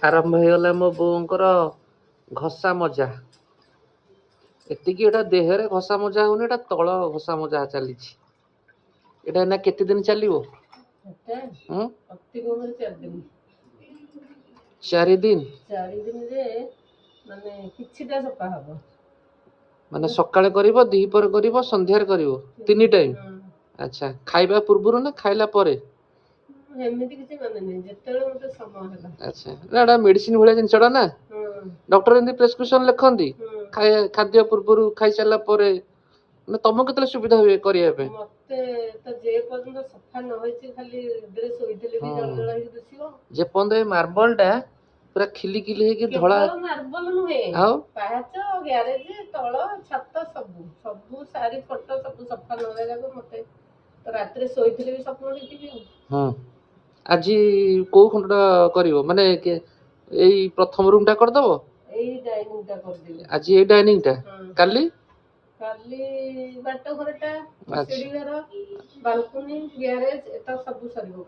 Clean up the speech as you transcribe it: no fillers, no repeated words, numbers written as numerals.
आरंभ होगला मो बोर घसा मजा एतिकी एटा देहरे घसा मजा होनी एटा तल घसा मजा चली एटा ना केते दिन चलिवो अति कम 4 दिन 4 दिन 4 दिन रे माने किछिटा सफा हबो माने सकाळे करिवो दीपर करिवो संध्यार करिवो 3 टाइम अच्छा खाइबा पूर्वरु ना खाइला परे एमिति किछि माने नै जेतेले मते समय होला अच्छा एटा मेडिसिन भले जिनसडा ना डॉक्टर एंदी प्रेस्क्रिप्शन लिखंदी खाद्य पूर्वरु खाइ चला परे ना तुम केतले सुविधा हुए करिया पे मते त जे पर्यंत सफा न होइछि खाली ड्रेस होइतले भी जळ जळ हे दिसिबो जे पर्यंत मार्बल टा पूरा खिली खिली हे कि धळा मार्बल नुहे पाहाच ग्यारेज तळ छत सब सब सारी फोटो सब सफा न होला को मते तो रात्रि सोइतले भी सपन देखिबी आज को खंडा करिवो माने एई प्रथम रूम टा कर दबो एई डाइनिंग टा कर दिले आज एई डाइनिंग टा काली काली बाटो घरटा सीढ़ी घर बालकनी गैरेज एटा सब सरिबो।